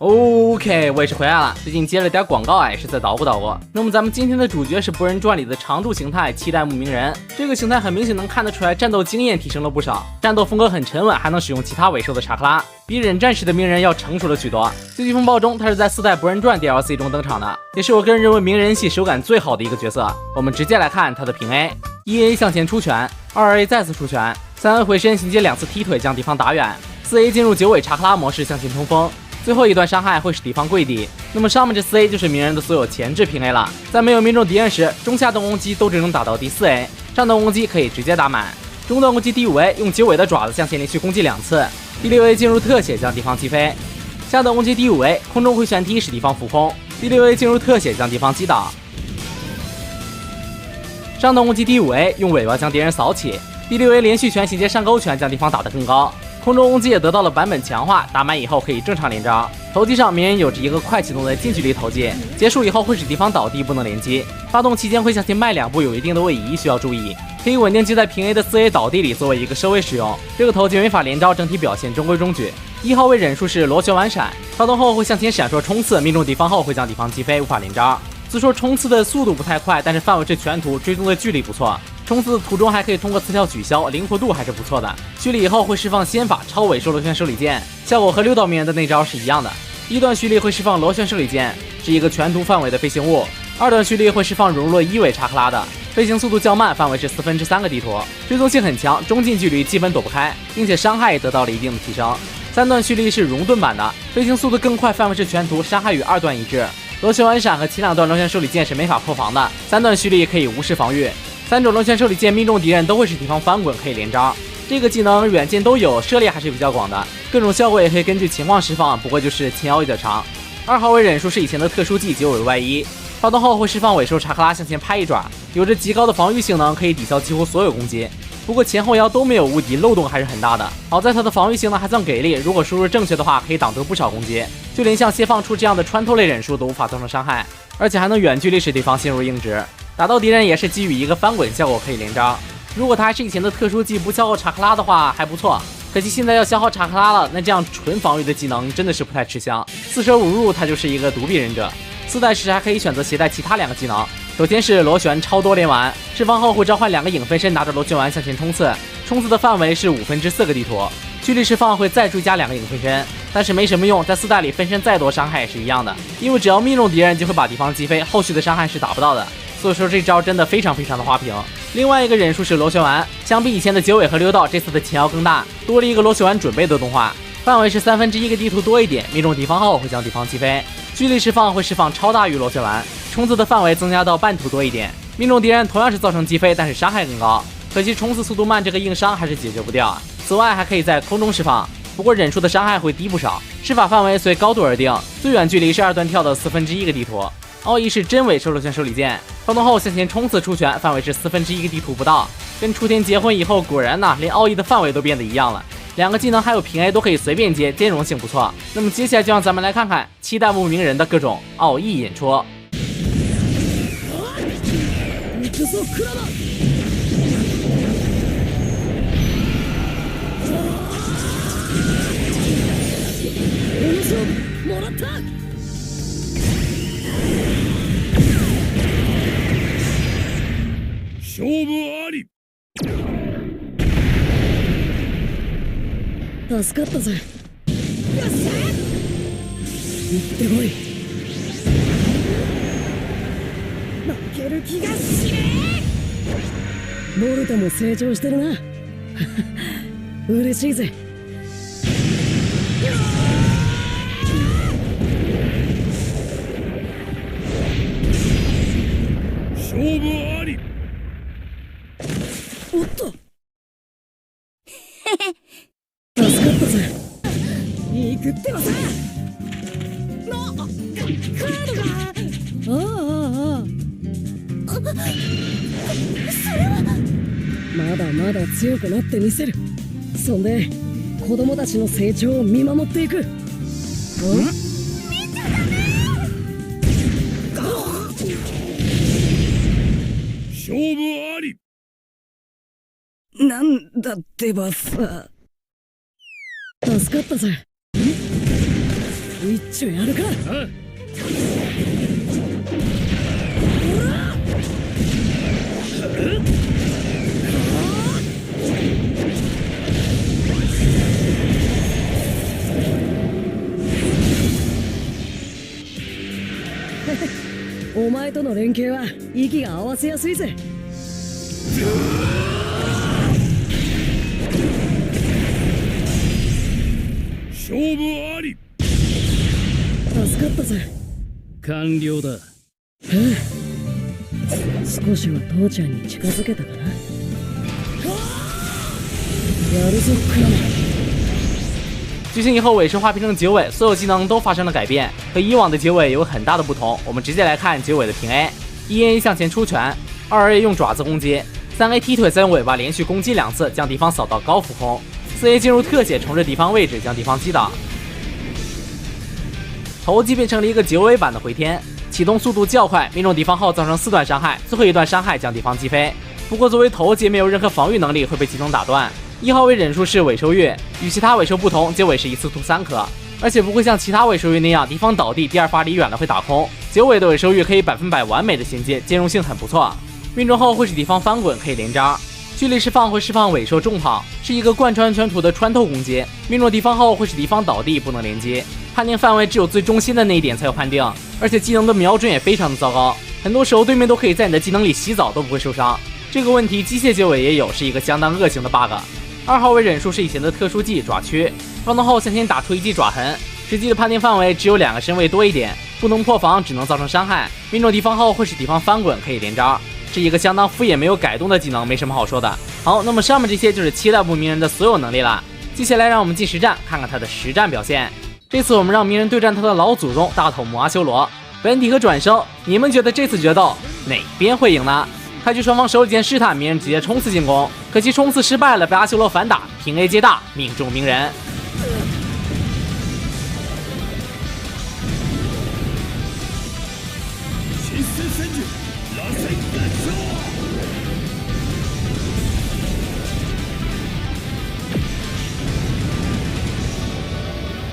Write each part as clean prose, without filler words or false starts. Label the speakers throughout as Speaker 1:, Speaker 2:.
Speaker 1: OK， 我也是回来了。最近接了点广告啊，也是在捣鼓捣鼓。那么咱们今天的主角是《博人传》里的常驻形态七代目鸣人。这个形态很明显能看得出来，战斗经验提升了不少，战斗风格很沉稳，还能使用其他尾兽的查克拉，比忍战时的鸣人要成熟了许多。最近风暴中，他是在4代《博人传》DLC 中登场的，也是我个人认为鸣人系手感最好的一个角色。我们直接来看他的平 A：1A 向前出拳，2A 再次出拳，3A 回身衔接2次踢腿将敌方打远，4A 进入9尾查克拉模式向前冲锋。最后一段伤害会使敌方跪地，那么上面这4A 就是鸣人的所有前置平 A 了。在没有命中敌人时，中下段攻击都只能打到第4A， 上段攻击可以直接打满。中段攻击第5A 用9尾的爪子向前连续攻击2次，第6A 进入特写将敌方击飞。下段攻击第5A 空中回旋踢使敌方浮空，第6A 进入特写将敌方击倒。上段攻击第5A 用尾巴将敌人扫起，第6A 连续拳衔接上勾拳将敌方打得更高。空中攻击也得到了版本强化，打满以后可以正常连招。投击上鸣人有着一个快启动的近距离投击，结束以后会使敌方倒地不能连击，发动期间会向前迈2步，有一定的位移需要注意，可以稳定击在平 A 的4A 倒地里作为一个收尾使用。这个投击没法连招，整体表现中规中矩。1号位忍术是螺旋丸闪，发动后会向前闪烁冲刺，命中敌方后会将敌方击飞，无法连招。虽说冲刺的速度不太快，但是范围是全图，追踪的距离不错。冲刺的途中还可以通过刺跳取消，灵活度还是不错的。蓄力以后会释放仙法超尾兽螺旋手里剑，效果和6道鸣人的那招是一样的。1段蓄力会释放螺旋手里剑，是一个全图范围的飞行物。2段蓄力会释放融入1尾查克拉的，飞行速度较慢，范围是3/4个地图，追踪性很强，中近距离基本躲不开，并且伤害也得到了一定的提升。3段蓄力是熔盾版的，飞行速度更快，范围是全图，伤害与2段一致。螺旋丸闪和前2段螺旋手里剑是没法破防的，3段蓄力可以无视防御。3种螺旋手里剑命中敌人都会使敌方翻滚，可以连招。这个技能远近都有，涉猎还是比较广的，各种效果也可以根据情况释放，不过就是前摇有点长。2号位忍术是以前的特殊技9尾外衣，发动后会释放尾兽查克拉向前拍一爪，有着极高的防御性能，可以抵消几乎所有攻击。不过前后摇都没有无敌，漏洞还是很大的。好在它的防御性能还算给力，如果输入正确的话，可以挡住不少攻击，就连像泄放出这样的穿透类忍术都无法造成伤害，而且还能远距离使敌方陷入硬直。打到敌人也是给予一个翻滚效果，可以连招。如果他还是以前的特殊技不消耗查克拉的话还不错，可惜现在要消耗查克拉了，那这样纯防御的技能真的是不太吃香。4舍5入他就是一个独臂忍者。4代时还可以选择携带其他2个技能，首先是螺旋超多连丸，释放后会召唤2个影分身，拿着螺旋丸向前冲刺，冲刺的范围是4/5个地图，蓄力释放会再追加2个影分身，但是没什么用，在4代里分身再多伤害也是一样的，因为只要命中敌人就会把敌方击飞，后续的伤害是打不到的，所以说这招真的非常的花屏。另外一个忍术是螺旋丸，相比以前的9尾和6道，这次的前摇更大，多了一个螺旋丸准备的动画，范围是1/3个地图多一点，命中敌方后会将敌方击飞。蓄力释放会释放超大于螺旋丸，冲刺的范围增加到半图多一点，命中敌人同样是造成击飞，但是伤害更高。可惜冲刺速度慢，这个硬伤还是解决不掉。此外还可以在空中释放，不过忍术的伤害会低不少，施法范围随高度而定，最远距离是2段跳的1/4个地图。奥义是真尾兽螺旋手里剑，发动后向前冲刺出拳，范围是1/4个地图不到。跟雏田结婚以后，果然呢，连奥义的范围都变得一样了。2个技能还有平 A 都可以随便接，兼容性不错。那么接下来就让咱们来看看7代目鸣人的各种奥义演出。
Speaker 2: 勝負あり。
Speaker 3: 助かったぜ。よっしゃ行ってこい。負ける気がしねえ。ボルトも成長してるな。嬉しいぜ。
Speaker 2: 勝負あり。
Speaker 3: おっと助かったぜ。行くってばさ。カードが。あそれはまだまだ強くなってみせる。そんで子供たちの成長を見守っていく。見ちゃダメ。
Speaker 2: 勝負あり。
Speaker 3: なんだってばさ。助かったぜ。一丁やるか。お前との連携は息が合わせやすいぜ。
Speaker 2: 勝負あり。
Speaker 3: 助かったぜ。
Speaker 4: 完了だ。
Speaker 3: 少しは父ちゃんに近づけたかな。やるぞクラマ。
Speaker 1: 剧情以后尾声化变成结尾，所有技能都发生了改变，和以往的结尾有很大的不同。我们直接来看结尾的平 A：1A 向前出拳，2A 用爪子攻击，3A 踢腿再用尾巴连续攻击2次，将敌方扫到高浮空，4A 进入特写重置敌方位置，将敌方击倒。投技变成了一个结尾版的回天，启动速度较快，命中敌方后造成4段伤害，最后1段伤害将敌方击飞。不过作为投技没有任何防御能力，会被技能打断。1号位忍术是尾收月，与其他尾收不同，结尾是一次吐3颗，而且不会像其他尾收月那样，敌方倒地第2发离远了会打空。结尾的尾收月可以100%完美的衔接，兼容性很不错。命中后会使敌方翻滚，可以连招。距离释放会释放尾收重炮，是一个贯穿全图的穿透攻击。命中敌方后会使敌方倒地，不能连接。判定范围只有最中心的那一点才有判定，而且技能的瞄准也非常的糟糕，很多时候对面都可以在你的技能里洗澡都不会受伤。这个问题机械结尾也有，是一个相当恶性的 bug。2号位忍术是以前的特殊技爪区，放动后向前打出一记爪痕，实际的判定范围只有2个身位多一点，不能破防，只能造成伤害。命中敌方后会使敌方翻滚，可以连招，是一个相当敷衍没有改动的技能，没什么好说的。好，那么上面这些就是7代目鸣人的所有能力了，接下来让我们进实战，看看他的实战表现。这次我们让鸣人对战他的老祖宗大头目阿修罗。本体和转生，你们觉得这次决斗哪边会赢呢？开局双方手里剑试探，鸣人直接冲刺进攻，可惜冲刺失败了，被阿修罗反打，平 A 接大，命中鸣人。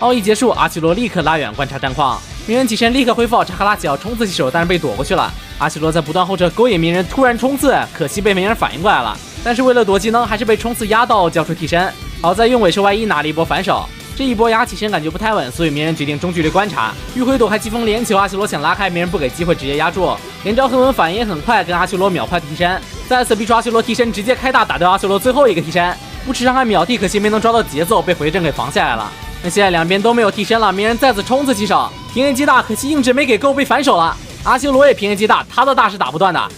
Speaker 1: 奥义结束，阿修罗立刻拉远观察战况，鸣人起身立刻恢复查克拉想要冲刺起手，但是被躲过去了。阿修罗在不断后撤勾引鸣人突然冲刺，可惜被鸣人反应过来了，但是为了躲技能还是被冲刺压到，交出替身。好在用尾收 Y1 拿了一波反手，这一波压起身感觉不太稳，所以鸣人决定中距离观察，迂回躲开疾风连球，阿修罗想拉开，鸣人不给机会，直接压住，连招很稳，反应也很快，跟阿修罗秒快替身，再次逼出阿修罗替身，直接开大打掉阿修罗最后一个替身，不吃伤害秒替，可惜没能抓到节奏，被回阵给防下来了。那现在两边都没有替身了，鸣人再次冲刺起手，平 A 击大，可惜硬直没给够，被反手了。阿修罗也平 A 击大，他的大是打不断的。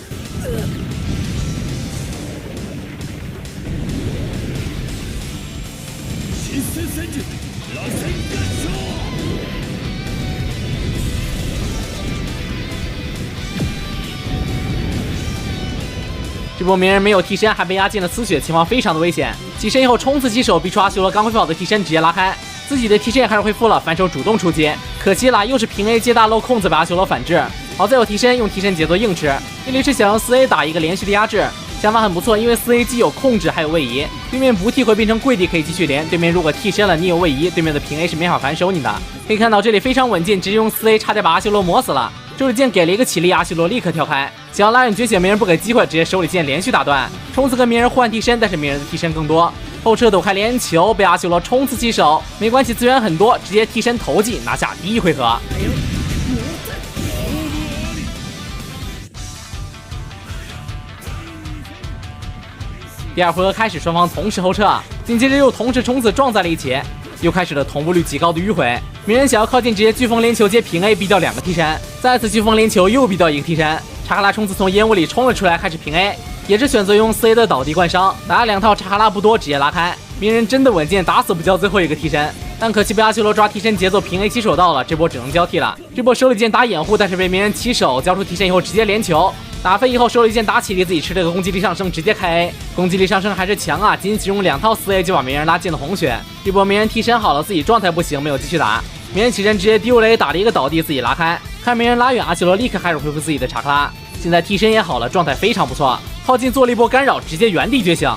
Speaker 1: 这波鸣人没有替身，还被压进了丝血，情况非常的危险。起身以后冲刺起手，逼出阿修罗刚恢复好的替身，直接拉开。自己的替身也开始恢复了，反手主动出击，可惜了，又是平 A 接大漏空子被阿修罗反制。好在有替身，用替身节奏硬吃。这里是想用4A 打一个连续的压制，想法很不错，因为4A 既有控制还有位移，对面不替会变成跪地可以继续连，对面如果替身了你有位移，对面的平 A 是没法反手你的。可以看到这里非常稳健，直接用4A 差点把阿修罗磨死了。手里剑给了一个起立，阿修罗立刻跳开，想要拉远绝血，鸣人不给机会，直接手里剑连续打断，冲刺跟鸣人换替身，但是鸣人的替身更多，后撤躲开连球，被阿修罗冲刺起手，没关系，资源很多，直接替身投技拿下第一回合。第二回合开始，双方同时后撤，紧接着又同时冲刺撞在了一起，又开始了同步率极高的迂回。鸣人想要靠近，直接飓风连球接平 A 逼掉2个替身，再次飓风连球又逼掉1个替身，查克拉冲刺从烟雾里冲了出来，开始平 A， 也是选择用4A 的倒地贯伤，打了2套查克拉不多，直接拉开。鸣人真的稳健，打死不交最后一个替身，但可惜被阿修罗抓替身节奏平 A 起手到了，这波只能交替了。这波手里剑打掩护，但是被鸣人起手交出替身以后直接连球。打飞以后，手里剑打起立，自己吃这个攻击力上升，直接开 A， 攻击力上升还是强啊！仅用2套4A 就把鸣人拉进了红血。这波鸣人替身好了，自己状态不行，没有继续打。鸣人起身直接丢雷，打了一个倒地，自己拉开。看鸣人拉远，阿修罗立刻开始恢复自己的查克拉。现在替身也好了，状态非常不错，靠近做了一波干扰，直接原地觉醒。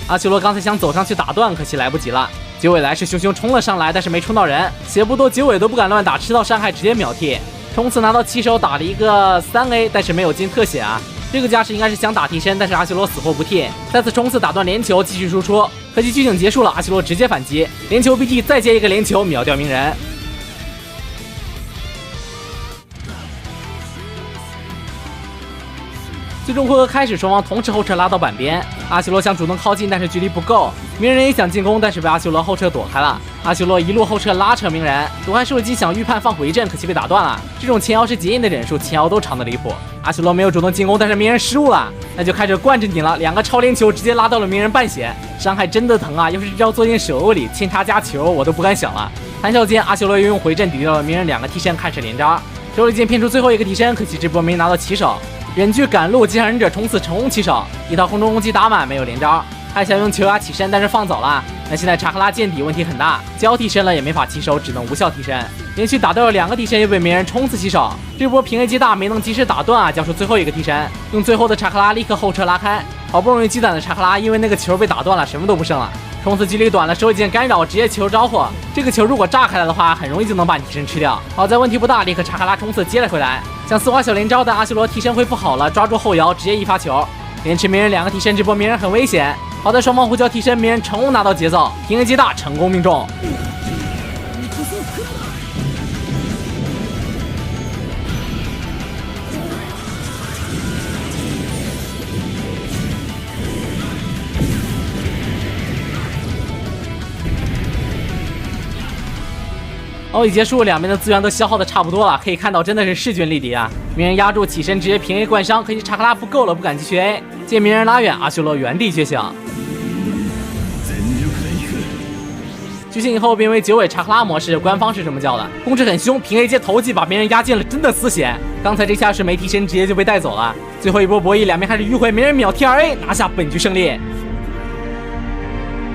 Speaker 1: 阿修罗刚才想走上去打断，可惜来不及了。九尾来势汹汹冲了上来，但是没冲到人，血不多，九尾都不敢乱打，吃到伤害直接秒替。冲刺拿到起手打了一个3A， 但是没有进特写啊。这个架势应该是想打替身，但是阿修罗死活不替，再次冲刺打断连球，继续输出。可惜剧情结束了，阿修罗直接反击，连球 BT 再接一个连球，秒掉鸣人。最终回合开始，双方同时后撤拉到板边，阿修罗想主动靠近，但是距离不够。鸣人也想进攻，但是被阿修罗后撤躲开了。阿修罗一路后撤拉扯鸣人，躲开射击想预判放回阵，可惜被打断了。这种前摇是结印的忍术，前摇都长得离谱。阿修罗没有主动进攻，但是鸣人失误了，那就开始惯着你了。2个超连球直接拉到了鸣人半血，伤害真的疼啊！要是这招做进手欧里，扦插加球我都不敢想了。谈笑间，阿修罗又用回阵抵掉了鸣人2个替身，开始连招。手里剑骗出最后一个替身，可惜这波没拿到起手。忍具赶路，接上忍者冲刺成功起手，一套空中攻击打满，没有连招。还想用球压起身，但是放走了。那现在查克拉见底问题很大，交替身了也没法起手，只能无效替身。连续打掉了2个替身，又被鸣人冲刺起手。这波平 A 击大没能及时打断啊，交出最后一个替身，用最后的查克拉立刻后撤拉开。好不容易积攒的查克拉，因为那个球被打断了，什么都不剩了。冲刺距离短了，手里剑干扰，直接球招呼。这个球如果炸开来的话，很容易就能把你替身吃掉。好在问题不大，立刻查克拉冲刺接了回来。想丝滑小连招的阿修罗替身恢复好了，抓住后摇直接一发球，连吃鸣人2个替身，这波鸣人很危险。好在双方互交替身，鸣人成功拿到节奏，平 A 击大成功命中。奥义结束，两边的资源都消耗的差不多了，可以看到真的是势均力敌啊！鸣人压住起身，直接平 A 灌伤，可惜查克拉不够了，不敢继续 A。见鸣人拉远，阿修罗原地觉醒。觉醒以后变为9尾查克拉模式，官方是这么叫的。攻势很凶，平 A 接头技把鸣人压进了真的丝血。刚才这下是没替身，直接就被带走了。最后一波博弈，两边开始迂回，鸣人秒 T2A 拿下本局胜利。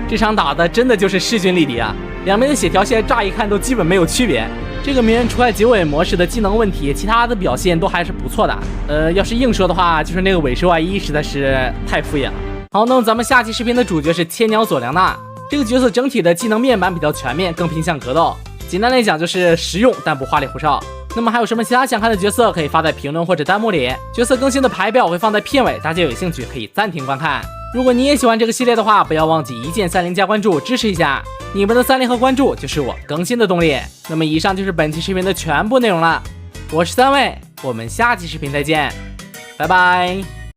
Speaker 1: 这场打的真的就是势均力敌啊！两边的血条线乍一看都基本没有区别。这个鸣人除了9尾模式的技能问题，其他的表现都还是不错的。要是硬说的话，就是那个尾兽外衣实在是太敷衍了。好，那么咱们下期视频的主角是千鸟佐良娜。这个角色整体的技能面板比较全面，更偏向格斗。简单来讲就是实用但不花里胡哨。那么还有什么其他想看的角色，可以发在评论或者弹幕里。角色更新的排表我会放在片尾，大家有兴趣可以暂停观看。如果你也喜欢这个系列的话，不要忘记一键30加关注支持一下，你们的30和关注就是我更新的动力。那么以上就是本期视频的全部内容了，我是3位，我们下期视频再见，拜拜。